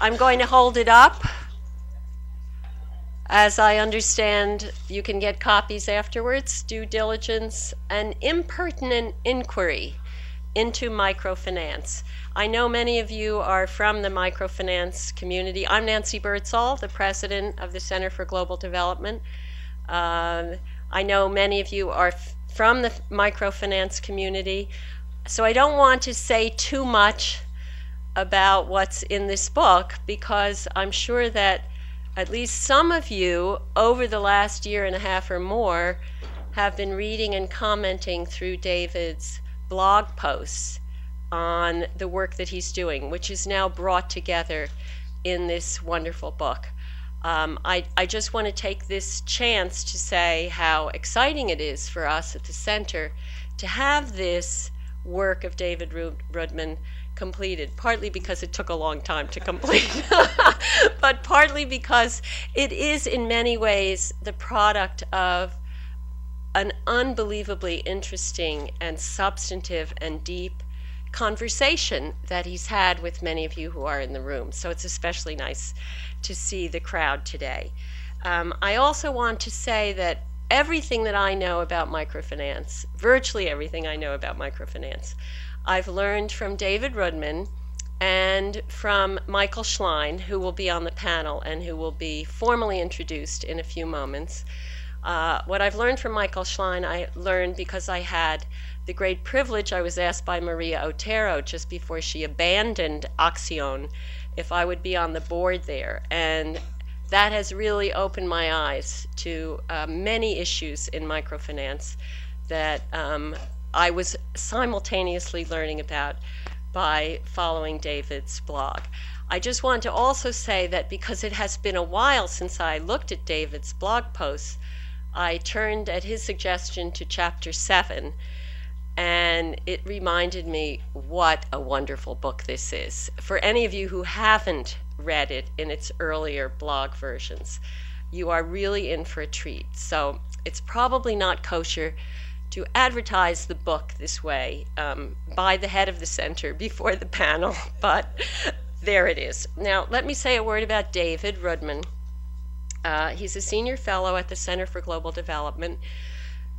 I'm going to hold it up. As I understand, you can get copies afterwards. Due Diligence, an Impertinent Inquiry into Microfinance. I know many of you are from the microfinance community. I'm Nancy Birdsall, the president of the Center for Global Development. I know many of you are from the microfinance community, so I don't want to say too much about what's in this book, because I'm sure that at least some of you over the last year and a half or more have been reading and commenting through David's blog posts on the work that he's doing, which is now brought together in this wonderful book. I just want to take this chance to say how exciting it is for us at the center to have this work of David Roodman completed, partly because it took a long time to complete, but partly because it is in many ways the product of an unbelievably interesting and substantive and deep conversation that he's had with many of you who are in the room. So it's especially nice to see the crowd today. I also want to say that everything that I know about microfinance, virtually everything I know about microfinance, I've learned from David Roodman and from Michael Schlein, who will be on the panel and who will be formally introduced in a few moments. What I've learned from Michael Schlein, I learned because I had the great privilege. I was asked by Maria Otero just before she abandoned Acción if I would be on the board there. And that has really opened my eyes to many issues in microfinance that I was simultaneously learning about by following David's blog. I just want to also say that because it has been a while since I looked at David's blog posts, I turned at his suggestion to chapter 7, and it reminded me what a wonderful book this is. For any of you who haven't read it in its earlier blog versions, you are really in for a treat. So it's probably not kosher to advertise the book this way by the head of the center before the panel, but there it is. Now, let me say a word about David Roodman. He's a senior fellow at the Center for Global Development.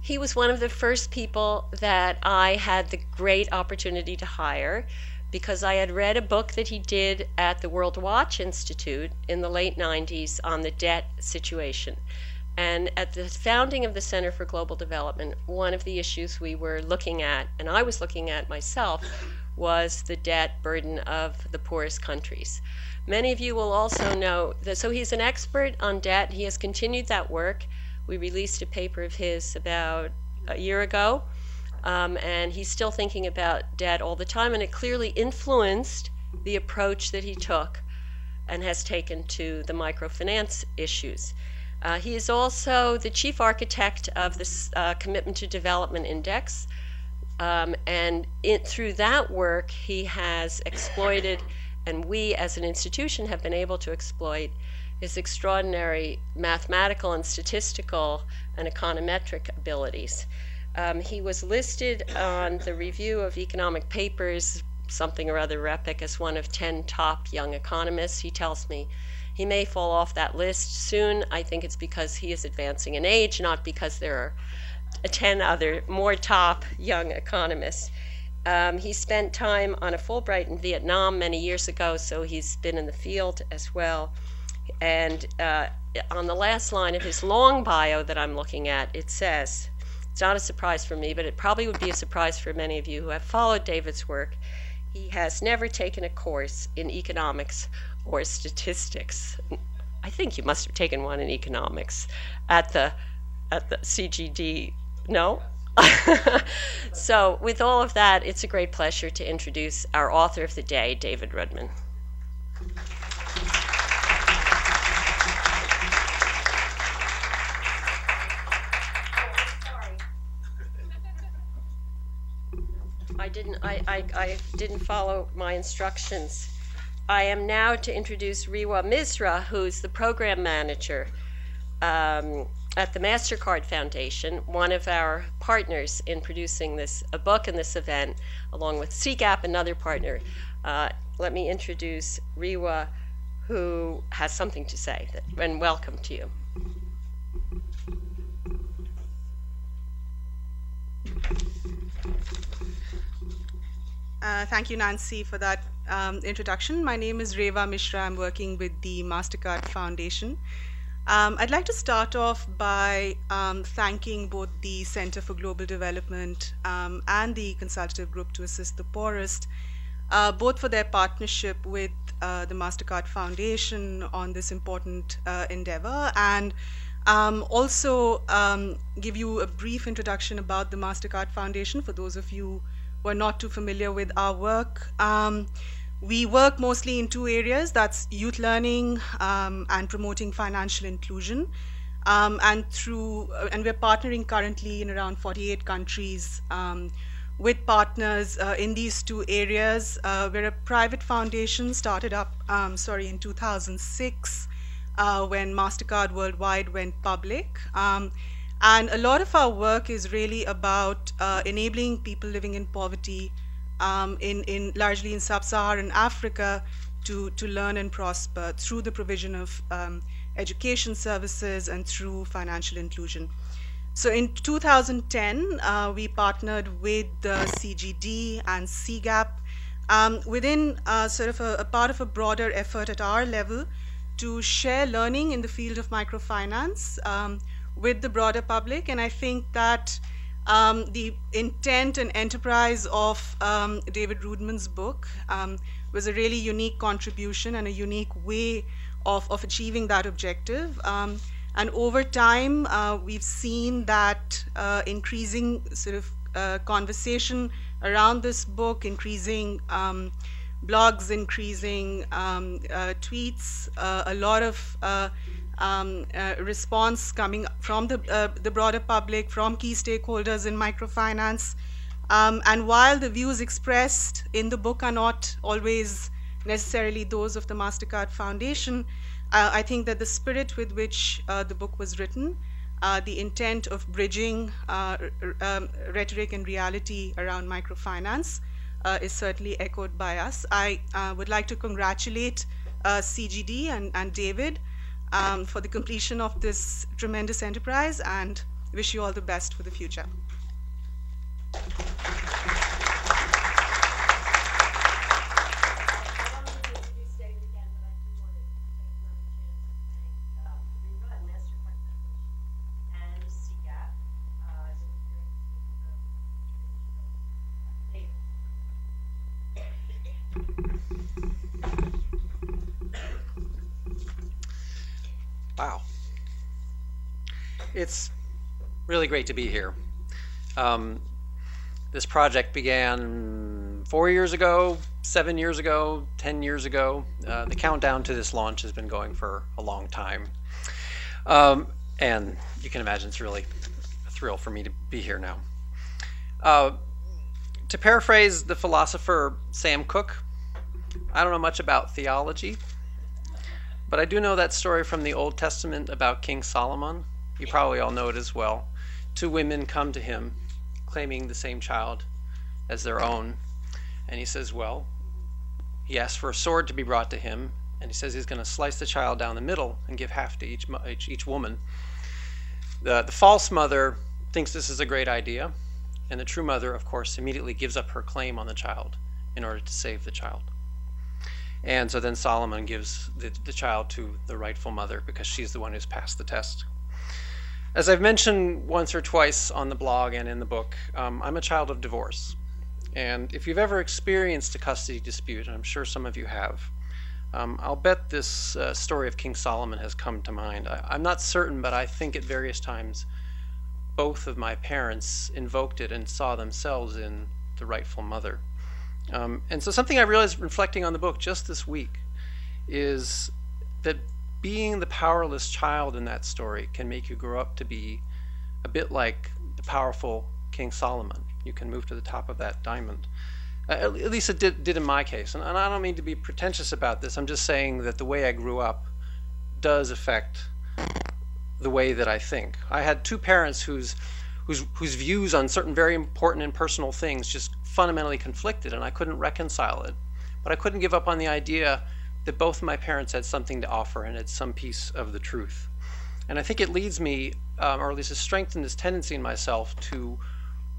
He was one of the first people that I had the great opportunity to hire because I had read a book that he did at the World Watch Institute in the late 90s on the debt situation. And at the founding of the Center for Global Development, one of the issues we were looking at, and I was looking at myself, was the debt burden of the poorest countries. Many of you will also know that, so he's an expert on debt. He has continued that work. We released a paper of his about a year ago, and he's still thinking about debt all the time, and it clearly influenced the approach that he took and has taken to the microfinance issues. He is also the chief architect of this Commitment to Development Index, and through that work he has exploited, and we as an institution have been able to exploit, his extraordinary mathematical and statistical and econometric abilities. He was listed on the Review of Economic Papers, something or other epic, as one of 10 top young economists. He tells me he may fall off that list soon. I think it's because he is advancing in age, not because there are 10 other more top young economists. He spent time on a Fulbright in Vietnam many years ago, so he's been in the field as well. And on the last line of his long bio that I'm looking at, it says, it's not a surprise for me, but it probably would be a surprise for many of you who have followed David's work, he has never taken a course in economics or statistics. I think you must have taken one in economics at the CGD, no? So with all of that, it's a great pleasure to introduce our author of the day, David Roodman. I didn't follow my instructions. I am now to introduce Rewa Misra, who's the program manager at the MasterCard Foundation, one of our partners in producing a book and this event, along with CGAP, another partner. Let me introduce Rewa, who has something to say, and welcome to you. Thank you, Nancy, for that introduction. My name is Reva Mishra. I'm working with the MasterCard Foundation. I'd like to start off by thanking both the Center for Global Development and the Consultative Group to Assist the Poorest, both for their partnership with the MasterCard Foundation on this important endeavor, and also give you a brief introduction about the MasterCard Foundation for those of you who are not too familiar with our work. We work mostly in two areas, that's youth learning and promoting financial inclusion. And we're partnering currently in around 48 countries with partners in these two areas. We're a private foundation started up, in 2006 when MasterCard Worldwide went public. And a lot of our work is really about enabling people living in poverty, largely in sub-Saharan Africa, to learn and prosper through the provision of education services and through financial inclusion. So in 2010, we partnered with the CGD and CGAP within sort of a part of a broader effort at our level to share learning in the field of microfinance with the broader public. And I think that the intent and enterprise of David Roodman's book was a really unique contribution and a unique way of achieving that objective. And over time, we've seen that increasing sort of conversation around this book, increasing blogs, increasing tweets, a lot of response coming from the broader public, from key stakeholders in microfinance. And while the views expressed in the book are not always necessarily those of the MasterCard Foundation, I think that the spirit with which the book was written, the intent of bridging rhetoric and reality around microfinance is certainly echoed by us. I would like to congratulate CGD and David for the completion of this tremendous enterprise, and wish you all the best for the future. Wow. It's really great to be here. This project began 4 years ago, 7 years ago, 10 years ago. The countdown to this launch has been going for a long time. And you can imagine it's really a thrill for me to be here now. To paraphrase the philosopher Sam Cooke, I don't know much about theology, but I do know that story from the Old Testament about King Solomon. You probably all know it as well. Two women come to him claiming the same child as their own. And he says, well, he asks for a sword to be brought to him. And he says he's going to slice the child down the middle and give half to each woman. The false mother thinks this is a great idea. And the true mother, of course, immediately gives up her claim on the child in order to save the child. And so then Solomon gives the child to the rightful mother because she's the one who's passed the test. As I've mentioned once or twice on the blog and in the book, I'm a child of divorce. And if you've ever experienced a custody dispute, and I'm sure some of you have, I'll bet this story of King Solomon has come to mind. I'm not certain, but I think at various times both of my parents invoked it and saw themselves in the rightful mother. And so something I realized reflecting on the book just this week is that being the powerless child in that story can make you grow up to be a bit like the powerful King Solomon. You can move to the top of that diamond. At least it did in my case. And I don't mean to be pretentious about this. I'm just saying that the way I grew up does affect the way that I think. I had two parents whose views on certain very important and personal things just fundamentally conflicted, and I couldn't reconcile it. But I couldn't give up on the idea that both of my parents had something to offer and had some piece of the truth. And I think it leads me, or at least has strengthened this tendency in myself to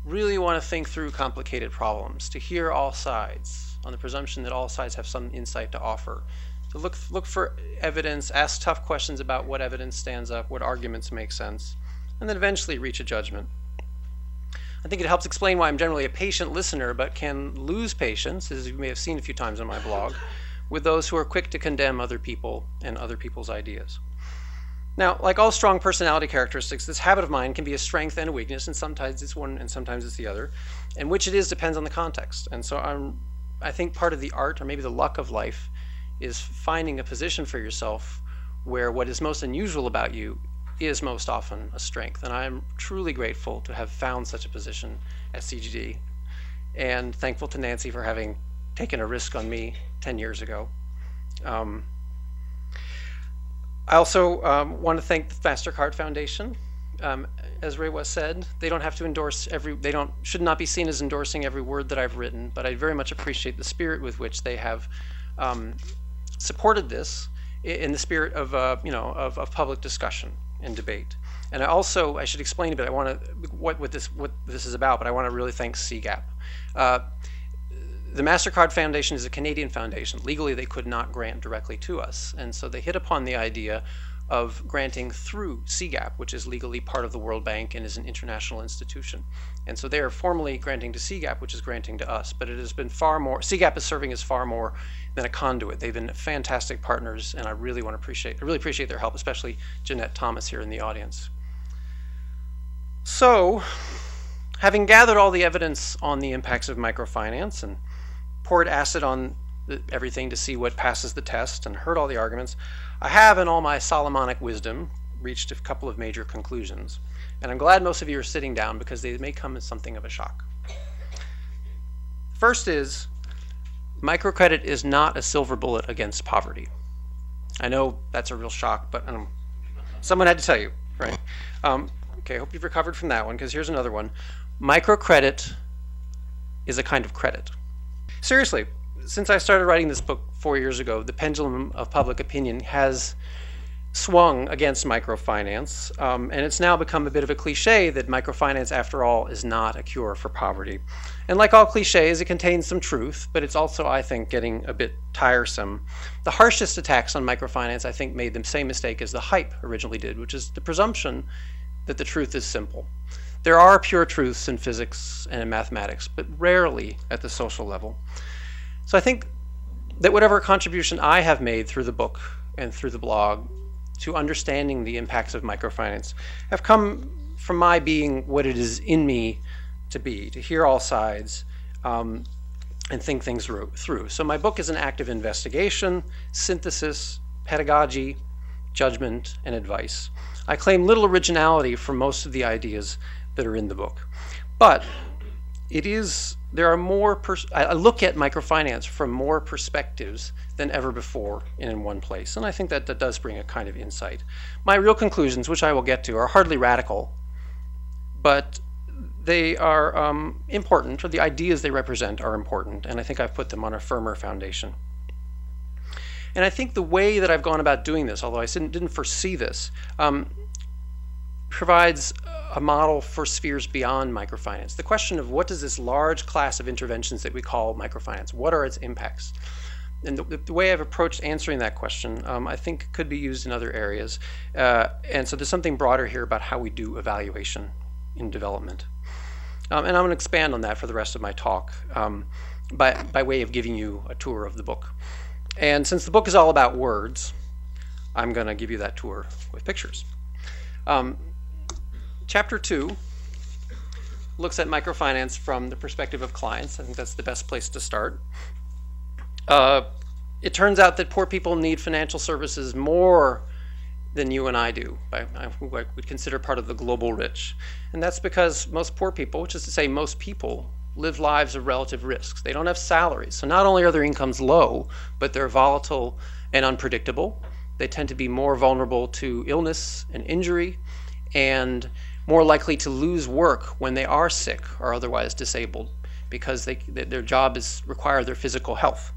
really want to think through complicated problems, to hear all sides on the presumption that all sides have some insight to offer, to look for evidence, ask tough questions about what evidence stands up, what arguments make sense, and then eventually reach a judgment. I think it helps explain why I'm generally a patient listener, but can lose patience, as you may have seen a few times on my blog, with those who are quick to condemn other people and other people's ideas. Now, like all strong personality characteristics, this habit of mine can be a strength and a weakness, and sometimes it's one and sometimes it's the other. And which it is depends on the context. And so I think part of the art, or maybe the luck of life, is finding a position for yourself where what is most unusual about you is most often a strength. And I'm truly grateful to have found such a position at CGD, and thankful to Nancy for having taken a risk on me 10 years ago. I also want to thank the MasterCard Foundation. As Ray was said, they don't have to endorse should not be seen as endorsing every word that I've written, but I very much appreciate the spirit with which they have supported this in the spirit of of public discussion and debate. And I should explain a bit. I want to what this is about, but I want to really thank CGAP. The MasterCard Foundation is a Canadian foundation. Legally, they could not grant directly to us, and so they hit upon the idea of granting through CGAP, which is legally part of the World Bank and is an international institution. And so they are formally granting to CGAP, which is granting to us, but it has been far more, CGAP is serving as far more than a conduit. They've been fantastic partners, and I really appreciate their help, especially Jeanette Thomas here in the audience. So, having gathered all the evidence on the impacts of microfinance and poured acid on everything to see what passes the test and heard all the arguments, I have, in all my Solomonic wisdom, reached a couple of major conclusions. And I'm glad most of you are sitting down because they may come as something of a shock. First is, microcredit is not a silver bullet against poverty. I know that's a real shock, but someone had to tell you, right? Okay, I hope you've recovered from that one, because here's another one. Microcredit is a kind of credit. Seriously, since I started writing this book 4 years ago, the pendulum of public opinion has swung against microfinance, and it's now become a bit of a cliche that microfinance, after all, is not a cure for poverty. And like all cliches, it contains some truth, but it's also, I think, getting a bit tiresome. The harshest attacks on microfinance, I think, made the same mistake as the hype originally did, which is the presumption that the truth is simple. There are pure truths in physics and in mathematics, but rarely at the social level. So I think that whatever contribution I have made through the book and through the blog to understanding the impacts of microfinance have come from my being what it is in me to be, to hear all sides and think things through. So my book is an act of investigation, synthesis, pedagogy, judgment, and advice. I claim little originality for most of the ideas that are in the book, but there are more, I look at microfinance from more perspectives than ever before in one place, and I think that does bring a kind of insight. My real conclusions, which I will get to, are hardly radical, but they are important, or the ideas they represent are important, and I think I've put them on a firmer foundation. And I think the way that I've gone about doing this, although I didn't foresee this, provides a model for spheres beyond microfinance. The question of what does this large class of interventions that we call microfinance, what are its impacts? And the way I've approached answering that question, I think could be used in other areas. And so there's something broader here about how we do evaluation in development. And I'm going to expand on that for the rest of my talk by way of giving you a tour of the book. And since the book is all about words, I'm going to give you that tour with pictures. Chapter 2 looks at microfinance from the perspective of clients. I think that's the best place to start. It turns out that poor people need financial services more than you and I do, who I would consider part of the global rich. And that's because most poor people, which is to say most people, live lives of relative risks. They don't have salaries. So not only are their incomes low, but they're volatile and unpredictable. They tend to be more vulnerable to illness and injury, and more likely to lose work when they are sick or otherwise disabled, because their job require their physical health.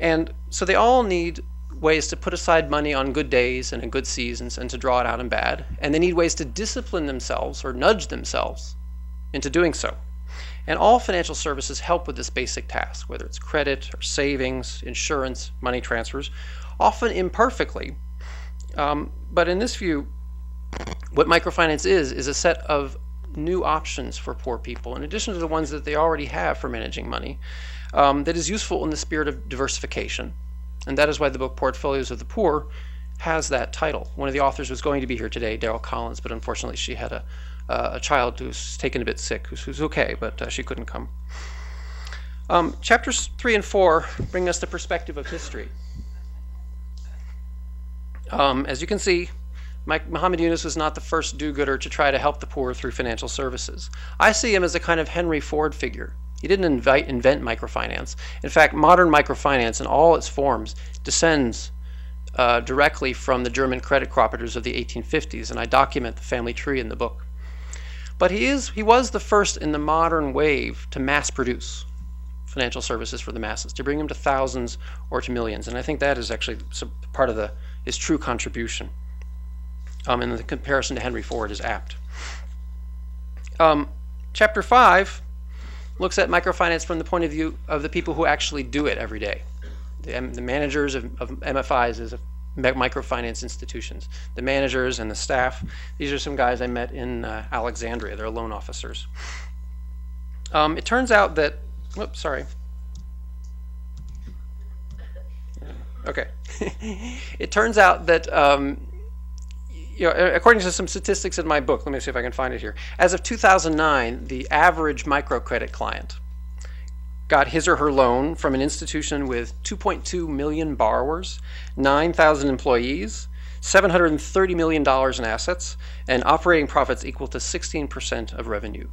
And so they all need ways to put aside money on good days and in good seasons and to draw it out in bad. And they need ways to discipline themselves or nudge themselves into doing so. And all financial services help with this basic task, whether it's credit or savings, insurance, money transfers, often imperfectly. But in this view, what microfinance is a set of new options for poor people, in addition to the ones that they already have for managing money, that is useful in the spirit of diversification. And that is why the book Portfolios of the Poor has that title. One of the authors was going to be here today, Daryl Collins, but unfortunately she had a child who's taken a bit sick, who's okay, but she couldn't come. Chapters 3 and 4 bring us the perspective of history. As you can see, Muhammad Yunus was not the first do-gooder to try to help the poor through financial services. I see him as a kind of Henry Ford figure. He didn't invent microfinance. In fact, modern microfinance in all its forms descends directly from the German credit cooperatives of the 1850s, and I document the family tree in the book. But he was the first in the modern wave to mass produce financial services for the masses, to bring them to thousands or to millions, and I think that is actually part of his true contribution. And the comparison to Henry Ford is apt. Chapter 5 looks at microfinance from the point of view of the people who actually do it every day. The managers of MFIs is microfinance institutions. The managers and the staff, these are some guys I met in Alexandria. They're loan officers. It turns out that, whoops, sorry. Okay. It turns out that according to some statistics in my book, let me see if I can find it here. As of 2009, the average microcredit client got his or her loan from an institution with 2.2 million borrowers, 9,000 employees, $730 million in assets, and operating profits equal to 16% of revenue.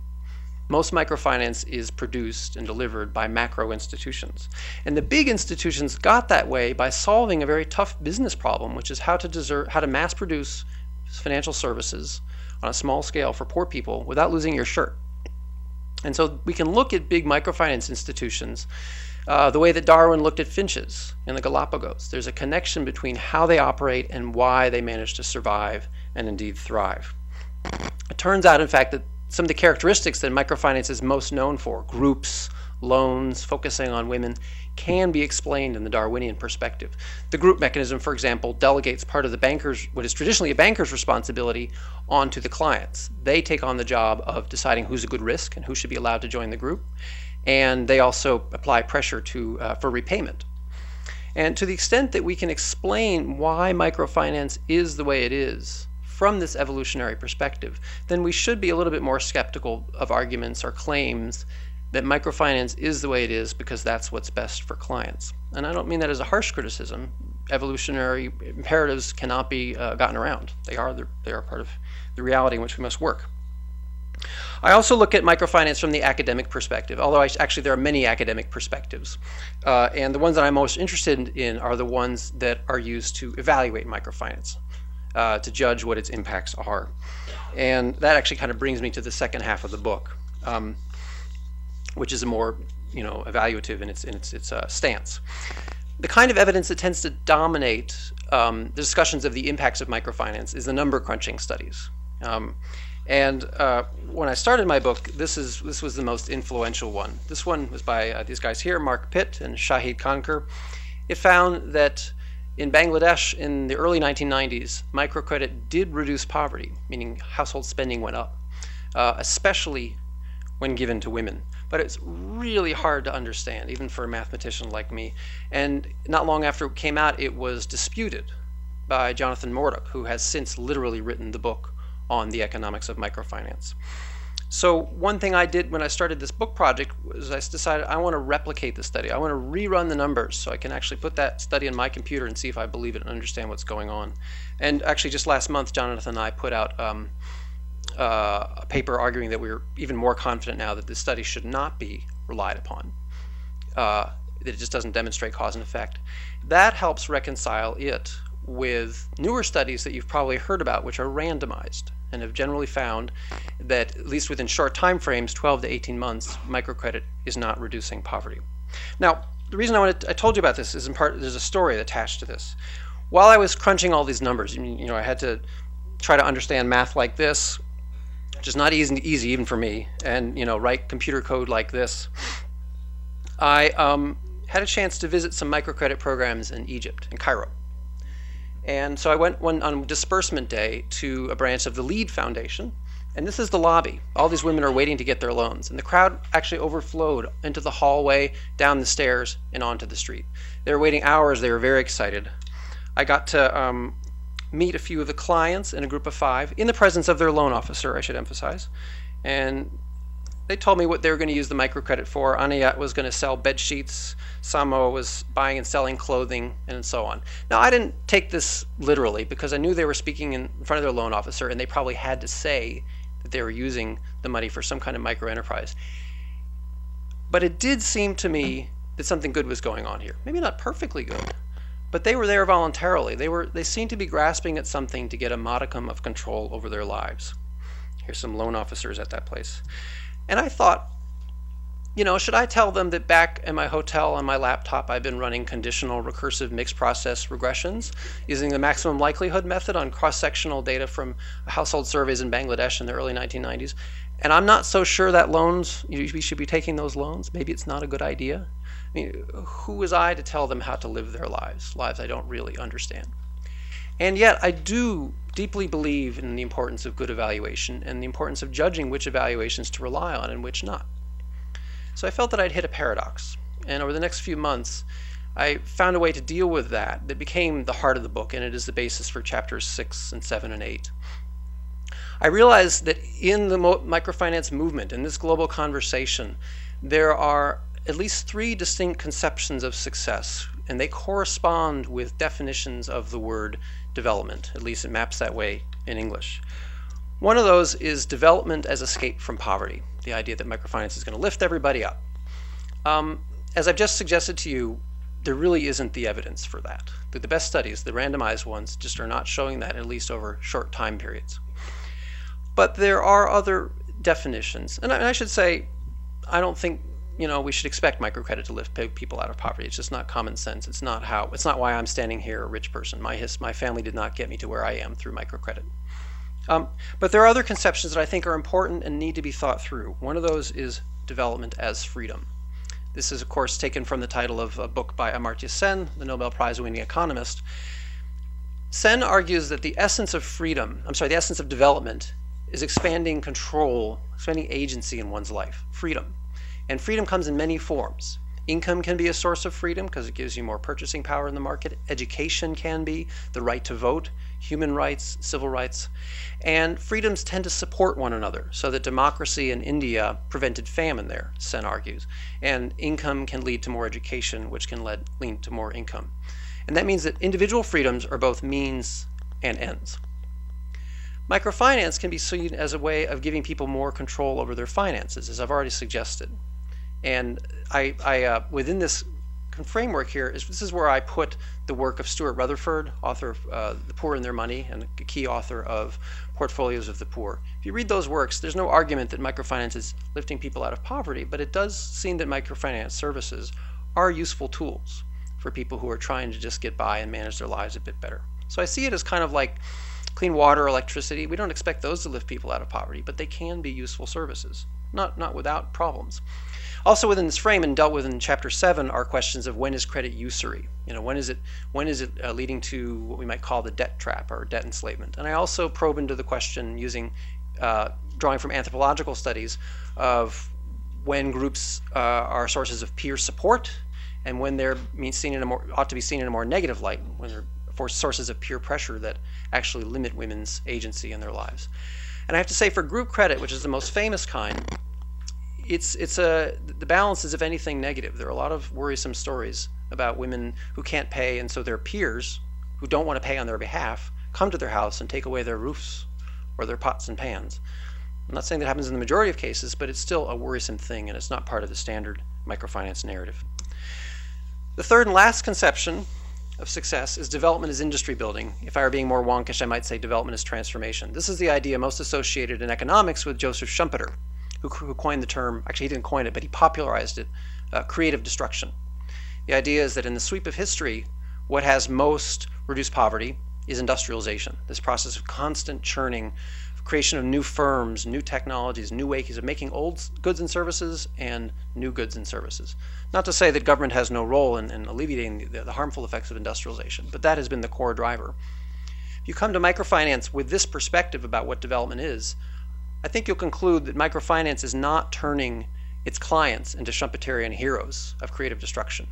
Most microfinance is produced and delivered by macro institutions. And the big institutions got that way by solving a very tough business problem, which is how to mass produce financial services on a small scale for poor people without losing your shirt. And so we can look at big microfinance institutions the way that Darwin looked at finches in the Galapagos. There's a connection between how they operate and why they manage to survive and indeed thrive. It turns out, in fact, that some of the characteristics that microfinance is most known for, groups, loans, focusing on women, can be explained in the Darwinian perspective. The group mechanism, for example, delegates part of what is traditionally a banker's responsibility onto the clients. They take on the job of deciding who's a good risk and who should be allowed to join the group, and they also apply pressure for repayment. And to the extent that we can explain why microfinance is the way it is from this evolutionary perspective, then we should be a little bit more skeptical of arguments or claims that microfinance is the way it is because that's what's best for clients. And I don't mean that as a harsh criticism. Evolutionary imperatives cannot be gotten around. They are part of the reality in which we must work. I also look at microfinance from the academic perspective, although actually there are many academic perspectives. And the ones that I'm most interested in are the ones that are used to evaluate microfinance, to judge what its impacts are. And that actually kind of brings me to the second half of the book, which is a more evaluative in its stance. The kind of evidence that tends to dominate the discussions of the impacts of microfinance is the number crunching studies. And when I started my book, this was the most influential one. This one was by these guys here, Mark Pitt and Shahid Khankar. It found that in Bangladesh in the early 1990s, microcredit did reduce poverty, meaning household spending went up, especially when given to women. But it's really hard to understand, even for a mathematician like me. And not long after it came out, it was disputed by Jonathan Morduch, who has since literally written the book on the economics of microfinance. So one thing I did when I started this book project was I decided I want to replicate the study. I want to rerun the numbers so I can actually put that study on my computer and see if I believe it and understand what's going on. And actually just last month, Jonathan and I put out a paper arguing that we're even more confident now that this study should not be relied upon, that it just doesn't demonstrate cause and effect. That helps reconcile it with newer studies that you've probably heard about, which are randomized and have generally found that, at least within short time frames, 12 to 18 months, microcredit is not reducing poverty. Now, the reason I told you about this is in part there's a story attached to this. While I was crunching all these numbers, I had to try to understand math like this, which is not easy even for me, and write computer code like this. I had a chance to visit some microcredit programs in Egypt, in Cairo. And so I went on disbursement day to a branch of the Lead Foundation, and this is the lobby. All these women are waiting to get their loans, and the crowd actually overflowed into the hallway, down the stairs, and onto the street. They were waiting hours. They were very excited. I got to meet a few of the clients in a group of 5 in the presence of their loan officer, I should emphasize. And they told me what they were going to use the microcredit for. Anayat was going to sell bed sheets. Samo was buying and selling clothing, and so on. Now, I didn't take this literally because I knew they were speaking in front of their loan officer, and they probably had to say that they were using the money for some kind of micro enterprise. But it did seem to me that something good was going on here. Maybe not perfectly good, but they were there voluntarily. They seemed to be grasping at something to get a modicum of control over their lives. Here's some loan officers at that place. And I thought, should I tell them that back in my hotel on my laptop I've been running conditional recursive mixed process regressions using the maximum likelihood method on cross-sectional data from household surveys in Bangladesh in the early 1990s, and I'm not so sure that we should be taking those loans? Maybe it's not a good idea. I mean, who was I to tell them how to live their lives I don't really understand? And yet I do deeply believe in the importance of good evaluation and the importance of judging which evaluations to rely on and which not. So I felt that I'd hit a paradox. And over the next few months, I found a way to deal with that became the heart of the book, and it is the basis for chapters 6 and 7 and 8. I realized that in the microfinance movement, in this global conversation, there are at least 3 distinct conceptions of success, and they correspond with definitions of the word development. At least it maps that way in English. One of those is development as escape from poverty, the idea that microfinance is going to lift everybody up. As I've just suggested to you, there really isn't the evidence for that. The best studies, the randomized ones, just are not showing that, at least over short time periods. But there are other definitions. And I should say, I don't think we should expect microcredit to lift people out of poverty. It's just not common sense. It's not why I'm standing here, a rich person. My family did not get me to where I am through microcredit. But there are other conceptions that I think are important and need to be thought through. One of those is development as freedom. This is, of course, taken from the title of a book by Amartya Sen, the Nobel Prize-winning economist. Sen argues that the essence of development is expanding control, expanding agency in one's life, freedom. And freedom comes in many forms. Income can be a source of freedom because it gives you more purchasing power in the market. Education can be, the right to vote, human rights, civil rights. And freedoms tend to support one another, so that democracy in India prevented famine there, Sen argues. And income can lead to more education, which can lead to more income. And that means that individual freedoms are both means and ends. Microfinance can be seen as a way of giving people more control over their finances, as I've already suggested. And I within this framework here, this is where I put the work of Stuart Rutherford, author of The Poor and Their Money, and a key author of Portfolios of the Poor. If you read those works, there's no argument that microfinance is lifting people out of poverty, but it does seem that microfinance services are useful tools for people who are trying to just get by and manage their lives a bit better. So I see it as kind of like clean water, electricity. We don't expect those to lift people out of poverty, but they can be useful services, not without problems. Also within this frame and dealt with in chapter 7 are questions of when is credit usury? When is it leading to what we might call the debt trap or debt enslavement? And I also probe into the question using drawing from anthropological studies of when groups are sources of peer support and when they're ought to be seen in a more negative light, when they're sources of peer pressure that actually limit women's agency in their lives. And I have to say, for group credit, which is the most famous kind, the balance is, if anything, negative. There are a lot of worrisome stories about women who can't pay, and so their peers, who don't want to pay on their behalf, come to their house and take away their roofs or their pots and pans. I'm not saying that happens in the majority of cases, but it's still a worrisome thing, and it's not part of the standard microfinance narrative. The third and last conception of success is development as industry building. If I were being more wonkish, I might say development as transformation. This is the idea most associated in economics with Joseph Schumpeter, who coined the term, actually he didn't coin it, but he popularized it, creative destruction. The idea is that in the sweep of history, what has most reduced poverty is industrialization, this process of constant churning, creation of new firms, new technologies, new ways of making old goods and services and new goods and services. Not to say that government has no role in alleviating the harmful effects of industrialization, but that has been the core driver. If you come to microfinance with this perspective about what development is, I think you'll conclude that microfinance is not turning its clients into Schumpeterian heroes of creative destruction.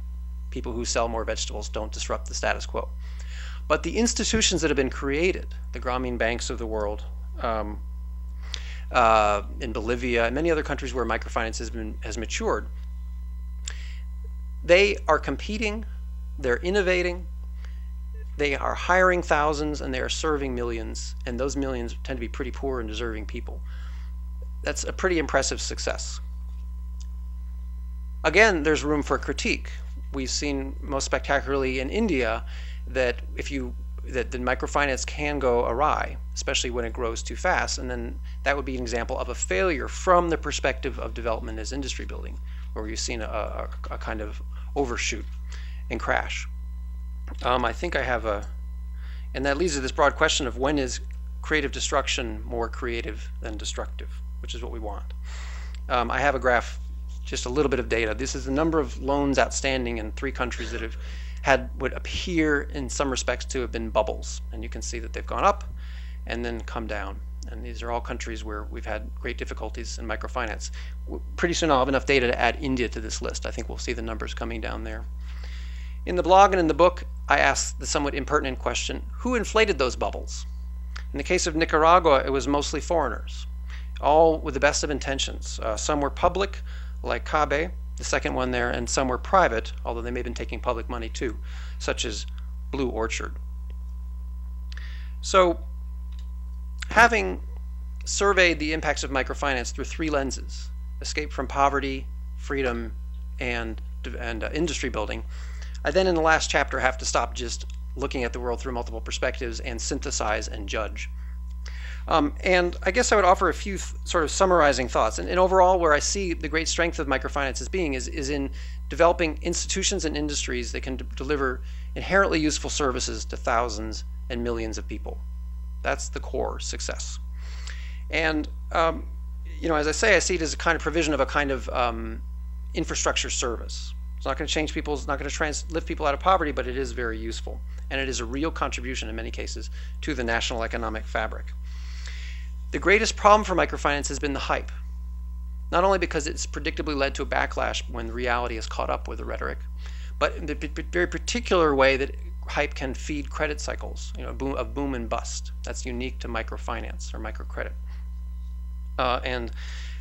People who sell more vegetables don't disrupt the status quo. But the institutions that have been created, the Grameen banks of the world, in Bolivia and many other countries where microfinance has matured, they are competing, they're innovating, they are hiring thousands, and they are serving millions, and those millions tend to be pretty poor and deserving people. That's a pretty impressive success. Again, there's room for critique. We've seen most spectacularly in India that that the microfinance can go awry, especially when it grows too fast, and then that would be an example of a failure from the perspective of development as industry building, where we've seen a kind of overshoot and crash. I think I have and that leads to this broad question of when is creative destruction more creative than destructive, which is what we want. I have a graph, just a little bit of data. This is the number of loans outstanding in 3 countries that have had what appear in some respects to have been bubbles. And you can see that they've gone up and then come down. And these are all countries where we've had great difficulties in microfinance. Pretty soon I'll have enough data to add India to this list. I think we'll see the numbers coming down there. In the blog and in the book, I asked the somewhat impertinent question, who inflated those bubbles? In the case of Nicaragua, it was mostly foreigners, all with the best of intentions. Some were public, like CABE, the second one there, and some were private, although they may have been taking public money too, such as Blue Orchard. So, having surveyed the impacts of microfinance through 3 lenses, escape from poverty, freedom, and industry building, I then in the last chapter have to stop just looking at the world through multiple perspectives and synthesize and judge. And I guess I would offer a few sort of summarizing thoughts. And overall, where I see the great strength of microfinance as being is in developing institutions and industries that can deliver inherently useful services to thousands and millions of people. That's the core success. And as I say, I see it as a kind of provision of a kind of infrastructure service. It's not going to change people, it's not going to lift people out of poverty, but it is very useful. And it is a real contribution in many cases to the national economic fabric. The greatest problem for microfinance has been the hype. Not only because it's predictably led to a backlash when reality has caught up with the rhetoric, but in the very particular way that hype can feed credit cycles, of boom and bust. That's unique to microfinance or microcredit.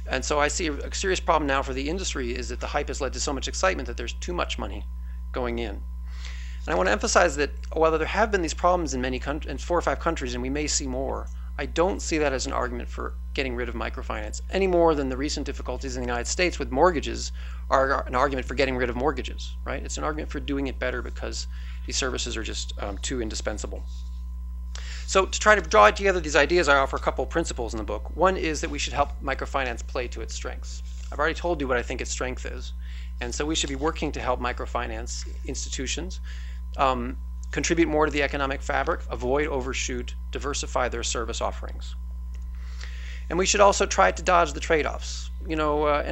And so I see a serious problem now for the industry is that the hype has led to so much excitement that there's too much money going in. And I want to emphasize that while there have been these problems in 4 or 5 countries, and we may see more, I don't see that as an argument for getting rid of microfinance any more than the recent difficulties in the United States with mortgages are an argument for getting rid of mortgages, right? It's an argument for doing it better because these services are just too indispensable. So to try to draw together these ideas, I offer a couple of principles in the book. One is that we should help microfinance play to its strengths. I've already told you what I think its strength is. And so we should be working to help microfinance institutions contribute more to the economic fabric, avoid overshoot, diversify their service offerings. And we should also try to dodge the trade-offs. In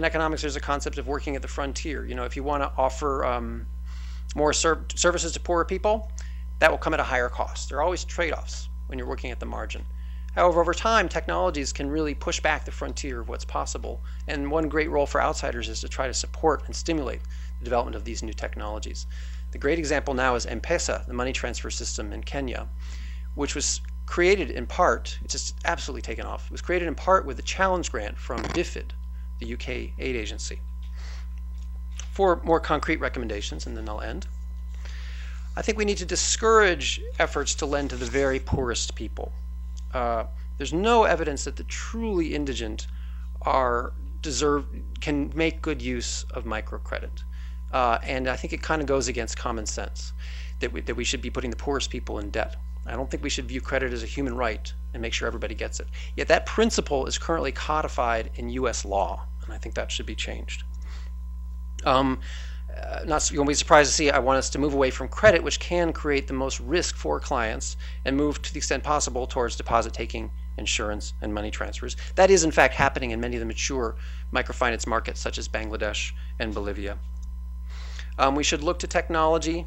economics, there's a concept of working at the frontier. If you want to offer more services to poorer people, that will come at a higher cost. There are always trade-offs when you're working at the margin. However, over time, technologies can really push back the frontier of what's possible. And one great role for outsiders is to try to support and stimulate the development of these new technologies. The great example now is M-Pesa, the money transfer system in Kenya, which was created in part, it's just absolutely taken off, it was created in part with a challenge grant from DFID, the UK aid agency. 4 more concrete recommendations, and then I'll end. I think we need to discourage efforts to lend to the very poorest people. There's no evidence that the truly indigent can make good use of microcredit. And I think it kind of goes against common sense that we should be putting the poorest people in debt. I don't think we should view credit as a human right and make sure everybody gets it. Yet that principle is currently codified in US law, and I think that should be changed. you won't be surprised to see I want us to move away from credit, which can create the most risk for clients, and move to the extent possible towards deposit taking, insurance, and money transfers. That is in fact happening in many of the mature microfinance markets such as Bangladesh and Bolivia. We should look to technology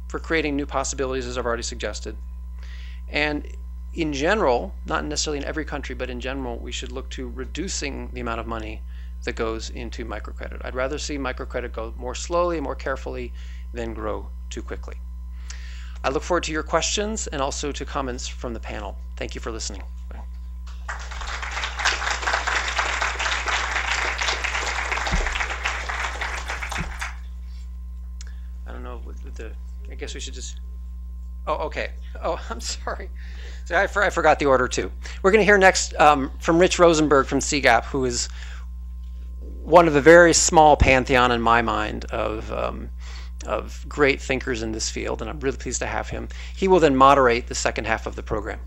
for creating new possibilities, as I've already suggested. And in general, not necessarily in every country, but in general, we should look to reducing the amount of money that goes into microcredit. I'd rather see microcredit go more slowly, more carefully, than grow too quickly. I look forward to your questions and also to comments from the panel. Thank you for listening. I don't know, I guess we should just, oh, okay. Oh, I'm sorry. So I forgot the order too. We're going to hear next from Rich Rosenberg from CGAP, who is one of the very small pantheon in my mind of great thinkers in this field, and I'm really pleased to have him. He will then moderate the second half of the program.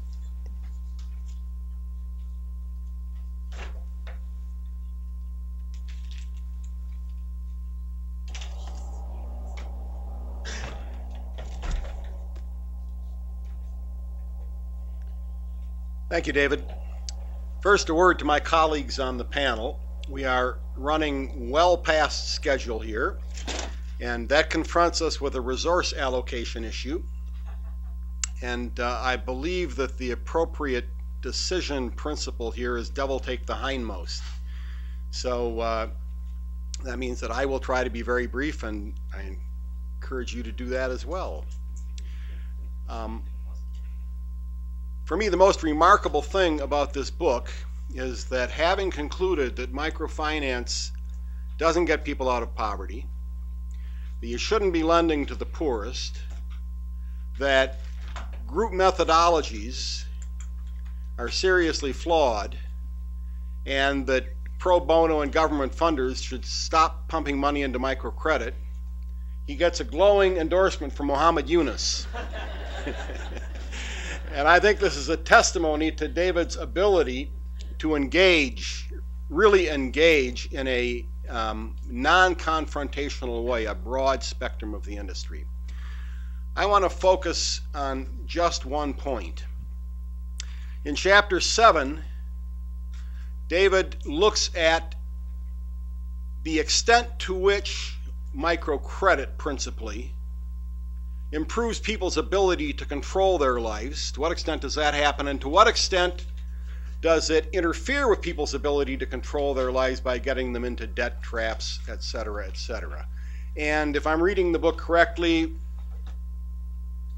Thank you, David. First, a word to my colleagues on the panel. We are running well past schedule here, and that confronts us with a resource allocation issue. And I believe that the appropriate decision principle here is devil take the hindmost. So that means that I will try to be very brief, and I encourage you to do that as well. For me, the most remarkable thing about this book is that having concluded that microfinance doesn't get people out of poverty, that you shouldn't be lending to the poorest, that group methodologies are seriously flawed, and that pro bono and government funders should stop pumping money into microcredit, he gets a glowing endorsement from Muhammad Yunus. And I think this is a testimony to David's ability to engage, really engage in a non-confrontational way, a broad spectrum of the industry. I want to focus on just one point. In chapter 7, David looks at the extent to which microcredit principally improves people's ability to control their lives. To what extent does that happen, and to what extent does it interfere with people's ability to control their lives by getting them into debt traps, et cetera, et cetera? And if I'm reading the book correctly,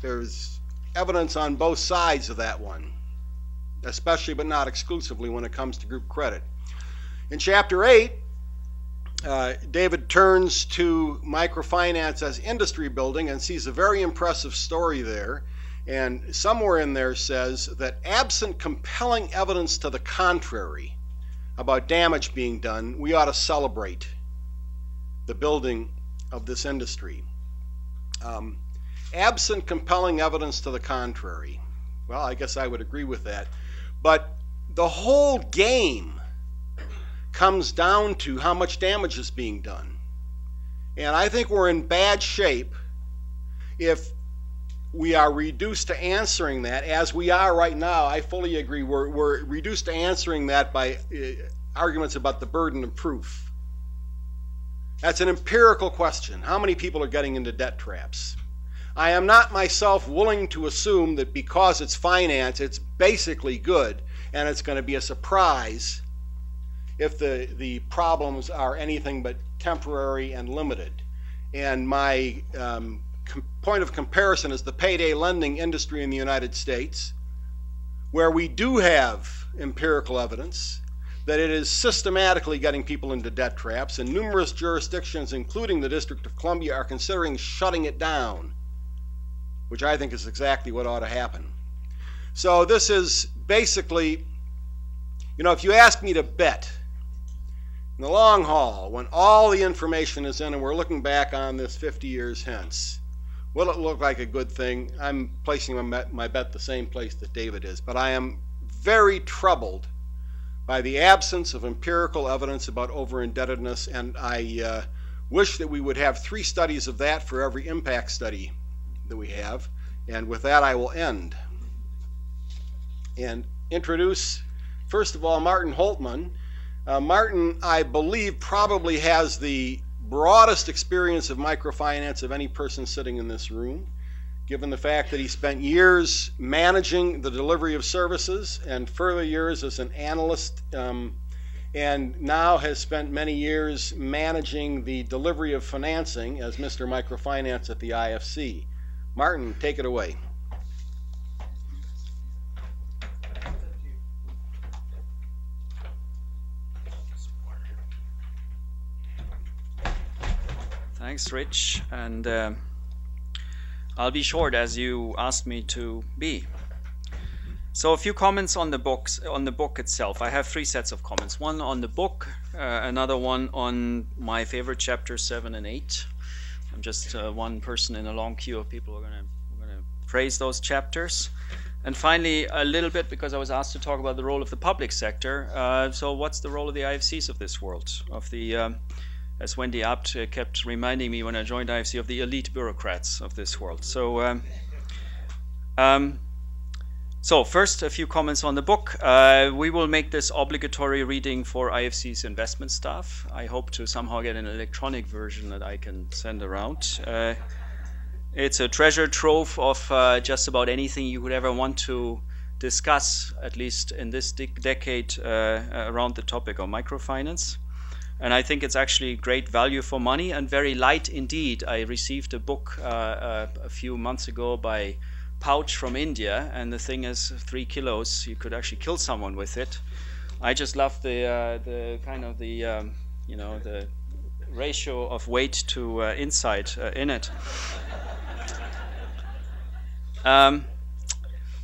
there's evidence on both sides of that one, especially but not exclusively when it comes to group credit. In chapter 8, David turns to microfinance as industry building and sees a very impressive story there, and somewhere in there says that absent compelling evidence to the contrary about damage being done, we ought to celebrate the building of this industry. Absent compelling evidence to the contrary, well, I guess I would agree with that, but the whole game comes down to how much damage is being done. And I think we're in bad shape if we are reduced to answering that, as we are right now. I fully agree. We're reduced to answering that by arguments about the burden of proof. That's an empirical question. How many people are getting into debt traps? I am not myself willing to assume that because it's finance, it's basically good, and it's going to be a surprise if the problems are anything but temporary and limited. And my point of comparison is the payday lending industry in the United States, where we do have empirical evidence that it is systematically getting people into debt traps, and numerous jurisdictions, including the District of Columbia, are considering shutting it down, which I think is exactly what ought to happen. So this is basically, you know, if you ask me to bet, in the long haul, when all the information is in and we're looking back on this 50 years hence, will it look like a good thing? I'm placing my bet the same place that David is, but I am very troubled by the absence of empirical evidence about over-indebtedness, and I wish that we would have 3 studies of that for every impact study that we have. And with that, I will end and introduce, first of all, Martin Holtman. Martin, I believe, probably has the broadest experience of microfinance of any person sitting in this room, given the fact that he spent years managing the delivery of services and further years as an analyst, and now has spent many years managing the delivery of financing as Mr. Microfinance at the IFC. Martin, take it away. Thanks, Rich, and I'll be short as you asked me to be. So a few comments on the book itself. I have 3 sets of comments. One on the book, another one on my favorite chapters 7 and 8. I'm just one person in a long queue of people who are gonna praise those chapters. And finally, a little bit, because I was asked to talk about the role of the public sector. So what's the role of the IFCs of this world, of the as Wendy Abt kept reminding me when I joined IFC, of the elite bureaucrats of this world. So, so first, a few comments on the book. We will make this obligatory reading for IFC's investment staff. I hope to somehow get an electronic version that I can send around. It's a treasure trove of just about anything you could ever want to discuss, at least in this decade, around the topic of microfinance. And I think it's actually great value for money and very light indeed. I received a book a few months ago by Pouch from India, and the thing is 3 kilos. You could actually kill someone with it. I just love the kind of the you know, the ratio of weight to insight in it. I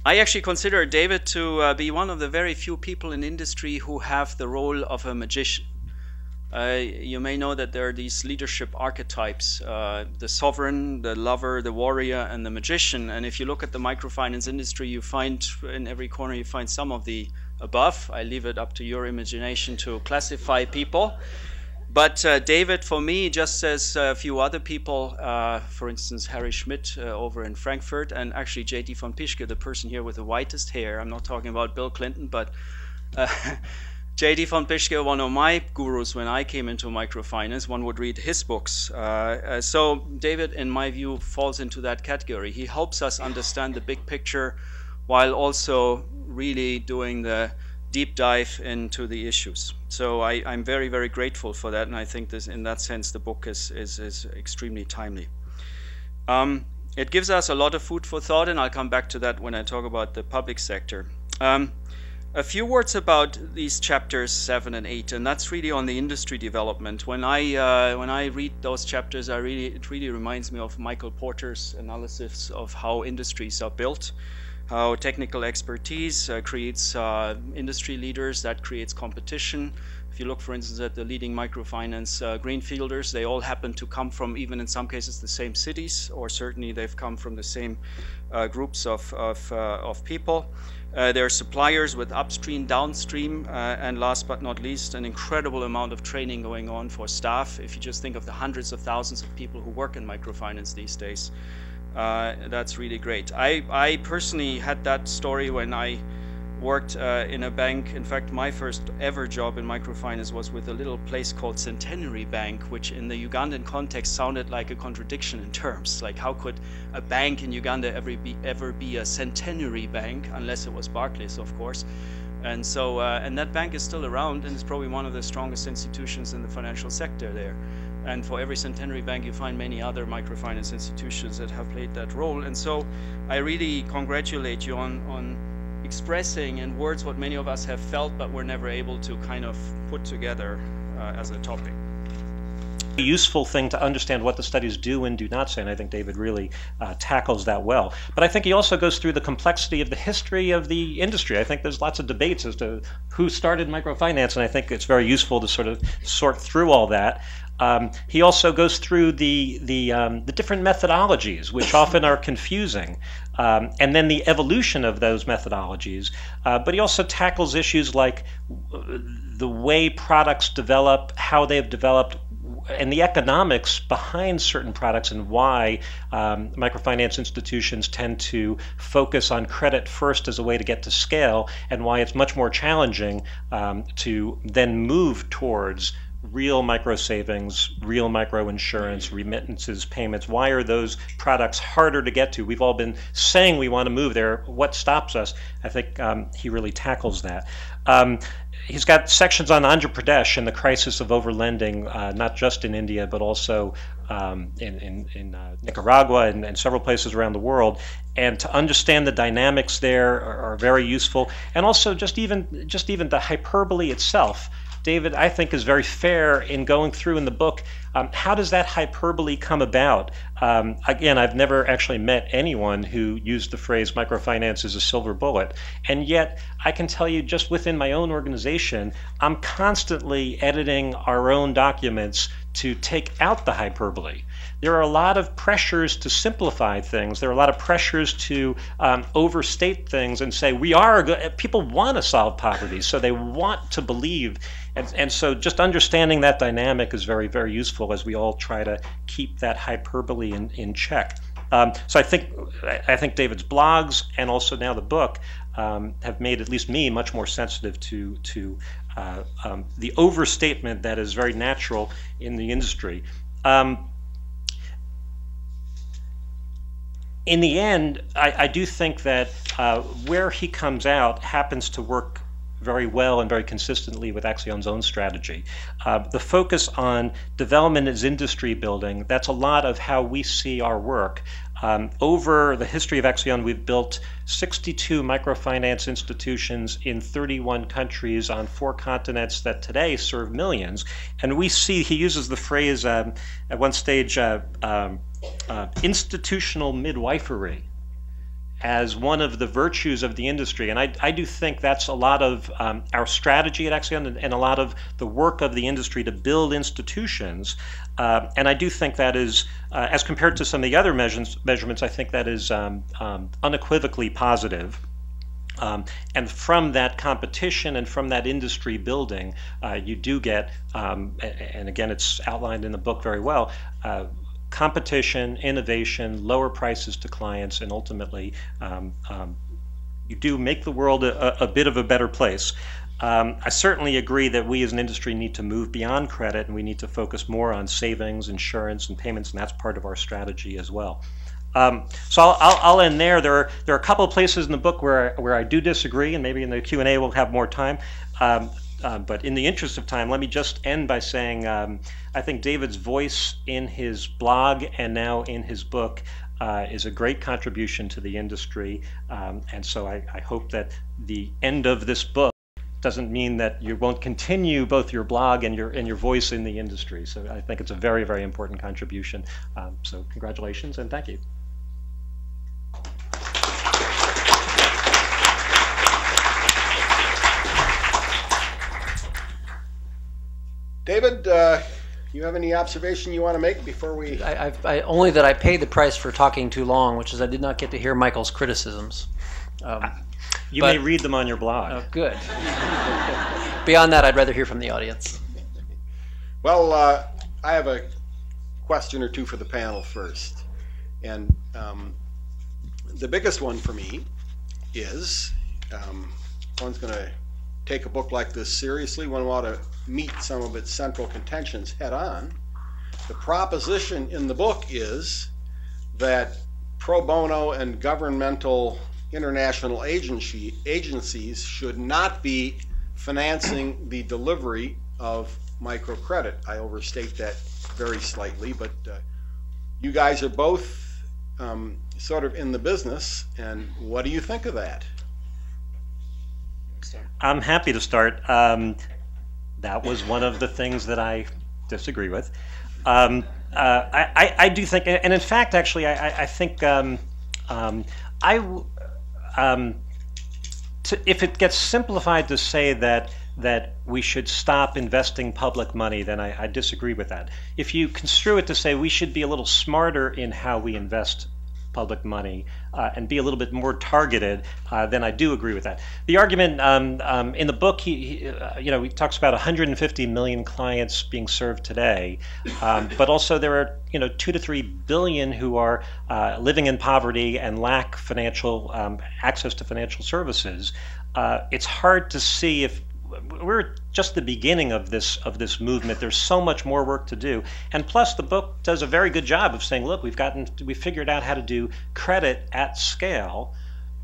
actually consider David to be one of the very few people in industry who have the role of a magician. You may know that there are these leadership archetypes, the sovereign, the lover, the warrior, and the magician. And if you look at the microfinance industry, you find in every corner, you find some of the above. I leave it up to your imagination to classify people. But David, for me, just as a few other people, for instance, Harry Schmidt over in Frankfurt, and actually J.D. von Pischke, the person here with the whitest hair. I'm not talking about Bill Clinton, but J.D. von Pischke, one of my gurus when I came into microfinance. One would read his books. So David, in my view, falls into that category. He helps us understand the big picture while also really doing the deep dive into the issues. So I'm very, very grateful for that, and I think this, in that sense, the book is extremely timely. It gives us a lot of food for thought, and I'll come back to that when I talk about the public sector. A few words about these chapters 7 and 8, and that's really on the industry development. When I read those chapters, it really reminds me of Michael Porter's analysis of how industries are built, how technical expertise creates industry leaders, that creates competition. If you look, for instance, at the leading microfinance greenfielders, they all happen to come from, even in some cases, the same cities, or certainly they've come from the same groups of people. There are suppliers with upstream, downstream, and last but not least, an incredible amount of training going on for staff. If you just think of the hundreds of thousands of people who work in microfinance these days, that's really great. I personally had that story when I worked in a bank. In fact, my first ever job in microfinance was with a little place called Centenary Bank, which in the Ugandan context sounded like a contradiction in terms. Like, how could a bank in Uganda ever be a centenary bank, unless it was Barclays, of course. And so, and that bank is still around, and it's probably one of the strongest institutions in the financial sector there. And for every centenary bank, you find many other microfinance institutions that have played that role. And so I really congratulate you on expressing in words what many of us have felt, but were never able to kind of put together as a topic. A useful thing to understand what the studies do and do not say, and I think David really tackles that well. But I think he also goes through the complexity of the history of the industry. I think there's lots of debates as to who started microfinance, and I think it's very useful to sort of sort through all that. He also goes through the different methodologies, which often are confusing, and then the evolution of those methodologies. But he also tackles issues like the way products develop, how they've developed, and the economics behind certain products and why microfinance institutions tend to focus on credit first as a way to get to scale, and why it's much more challenging to then move towards real micro savings, real micro insurance, remittances, payments. Why are those products harder to get to? We've all been saying we want to move there. What stops us? I think he really tackles that. He's got sections on Andhra Pradesh and the crisis of overlending, not just in India, but also in Nicaragua and several places around the world. And to understand the dynamics there are very useful. And also just even the hyperbole itself. David, I think, is very fair in going through in the book. How does that hyperbole come about? Again, I've never actually met anyone who used the phrase microfinance is a silver bullet. And yet, I can tell you just within my own organization, I'm constantly editing our own documents to take out the hyperbole. There are a lot of pressures to simplify things. There are a lot of pressures to overstate things and say people want to solve poverty, so they want to believe. And so just understanding that dynamic is very, very useful as we all try to keep that hyperbole in check. So I think David's blogs and also now the book have made at least me much more sensitive to the overstatement that is very natural in the industry. In the end, I do think that where he comes out happens to work very well and very consistently with Axion's own strategy. The focus on development as industry building, that's a lot of how we see our work. Over the history of Axion, we've built 62 microfinance institutions in 31 countries on 4 continents that today serve millions. And we see, he uses the phrase at one stage, institutional midwifery as one of the virtues of the industry. And I do think that's a lot of our strategy at Axion and a lot of the work of the industry to build institutions. And I do think that is, as compared to some of the other measurements, I think that is unequivocally positive. And from that competition and from that industry building, you do get, and again, it's outlined in the book very well, competition, innovation, lower prices to clients, and ultimately you do make the world a bit of a better place. I certainly agree that we as an industry need to move beyond credit, and we need to focus more on savings, insurance, and payments, and that's part of our strategy as well. So I'll end there. There are a couple of places in the book where I do disagree, and maybe in the Q&A we'll have more time. But in the interest of time, let me just end by saying I think David's voice in his blog and now in his book is a great contribution to the industry. And so I hope that the end of this book doesn't mean that you won't continue both your blog and your voice in the industry. So I think it's a very, very important contribution. So congratulations and thank you. David, you have any observation you want to make before we... Only that I paid the price for talking too long, which is I did not get to hear Michael's criticisms. You may read them on your blog. Oh, good. Beyond that, I'd rather hear from the audience. Well, I have a question or two for the panel first. And the biggest one for me is, one's going to take a book like this seriously, one ought to meet some of its central contentions head on. The proposition in the book is that pro bono and governmental international agencies should not be financing the delivery of microcredit. I overstate that very slightly, but you guys are both sort of in the business, and what do you think of that? I'm happy to start. That was one of the things that I disagree with. I do think, and in fact, actually, I think if it gets simplified to say that we should stop investing public money, then I disagree with that. If you construe it to say we should be a little smarter in how we invest public money and be a little bit more targeted, then I do agree with that. The argument in the book, he talks about 150 million clients being served today, but also there are 2 to 3 billion who are living in poverty and lack financial access to financial services. It's hard to see if we're just the beginning of this movement. There's so much more work to do, and plus the book does a very good job of saying, look, we figured out how to do credit at scale,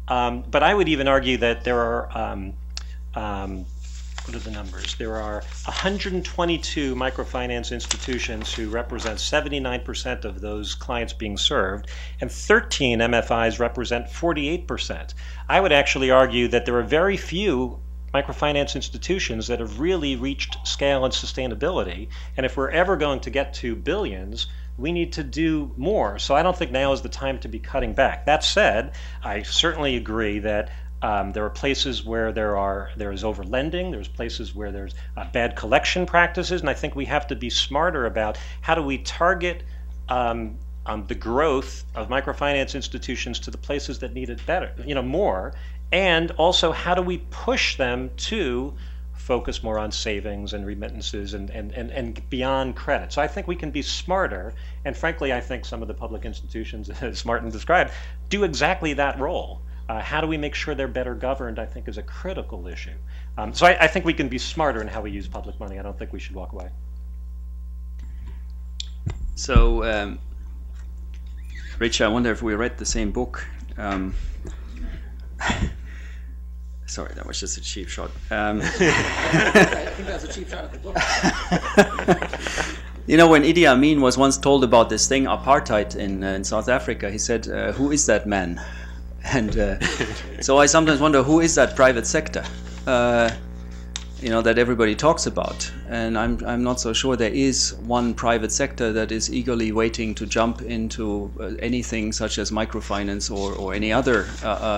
but I would even argue that there are what are the numbers? There are 122 microfinance institutions who represent 79% of those clients being served, and 13 MFIs represent 48%. I would actually argue that there are very few microfinance institutions that have really reached scale and sustainability, and if we're ever going to get to billions, we need to do more. So I don't think now is the time to be cutting back. That said, I certainly agree that there are places where there is overlending, there's places where there's bad collection practices, and I think we have to be smarter about how do we target the growth of microfinance institutions to the places that need it better, more, and also how do we push them to focus more on savings and remittances and beyond credit. So I think we can be smarter, and frankly I think some of the public institutions, as Martin described, do exactly that role. How do we make sure they're better governed, I think, is a critical issue. So I think we can be smarter in how we use public money. I don't think we should walk away. So, Rich, I wonder if we read the same book. Sorry, that was just a cheap shot. I think that was a cheap shot at the book. When Idi Amin was once told about this thing, apartheid in South Africa, he said, who is that man? And so I sometimes wonder, who is that private sector, that everybody talks about? And I'm not so sure there is one private sector that is eagerly waiting to jump into anything such as microfinance or any other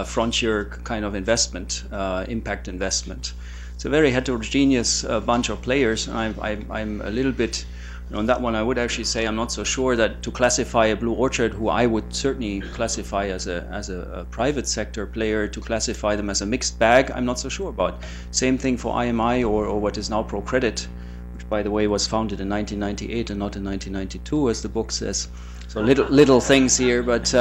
frontier kind of investment, impact investment. It's a very heterogeneous bunch of players. I'm a little bit. On that one, I would actually say I'm not so sure that to classify a Blue Orchard, who I would certainly classify as a private sector player, to classify them as a mixed bag, I'm not so sure about. Same thing for IMI or what is now ProCredit, which by the way was founded in 1998 and not in 1992, as the book says. So little things here, but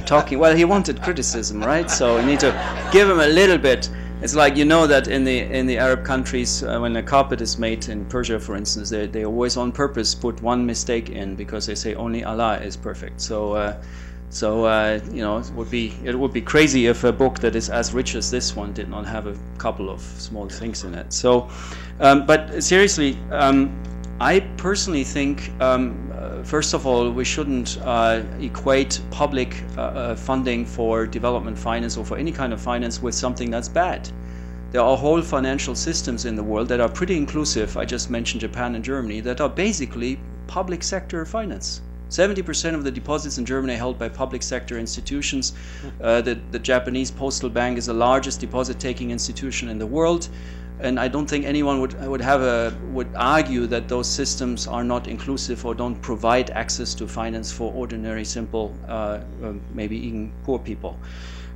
talking. Well, he wanted criticism, right? So we need to give him a little bit. It's like, that in the Arab countries, when a carpet is made in Persia, for instance, they always on purpose put one mistake in because they say only Allah is perfect. So it would be crazy if a book that is as rich as this one did not have a couple of small things in it. So, but seriously, I personally think, first of all, we shouldn't equate public funding for development finance or for any kind of finance with something that's bad. There are whole financial systems in the world that are pretty inclusive. I just mentioned Japan and Germany, that are basically public sector finance. 70% of the deposits in Germany are held by public sector institutions. The Japanese Postal Bank is the largest deposit-taking institution in the world. And I don't think anyone would argue that those systems are not inclusive or don't provide access to finance for ordinary, simple, maybe even poor people.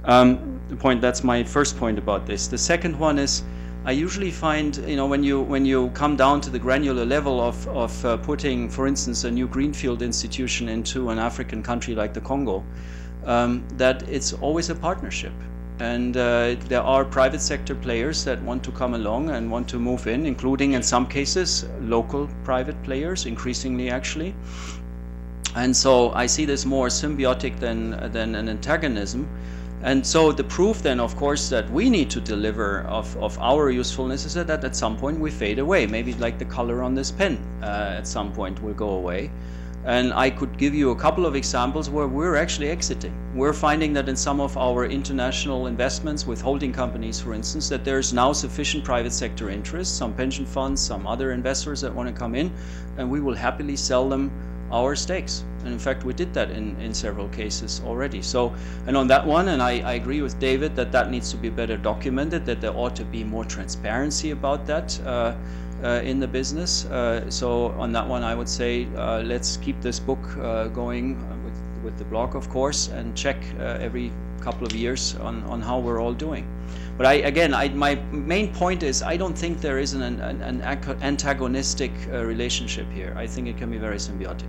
That's my first point about this. The second one is, I usually find, when you come down to the granular level of putting, for instance, a new greenfield institution into an African country like the Congo, that it's always a partnership. And there are private sector players that want to come along and want to move in, including in some cases local private players, increasingly actually. And so I see this more symbiotic than an antagonism. And so the proof then, of course, that we need to deliver of our usefulness is that at some point we fade away. Maybe like the color on this pen at some point will go away. And I could give you a couple of examples where we're actually exiting. We're finding that in some of our international investments with holding companies, for instance, that there's now sufficient private sector interest, some pension funds, some other investors that want to come in, and we will happily sell them our stakes. And in fact, we did that in several cases already. So, and on that one, and I agree with David that needs to be better documented, that there ought to be more transparency about that. in the business. So on that one, I would say let's keep this book going with the blog, of course, and check every couple of years on how we're all doing. But my main point is I don't think there is an antagonistic relationship here. I think it can be very symbiotic.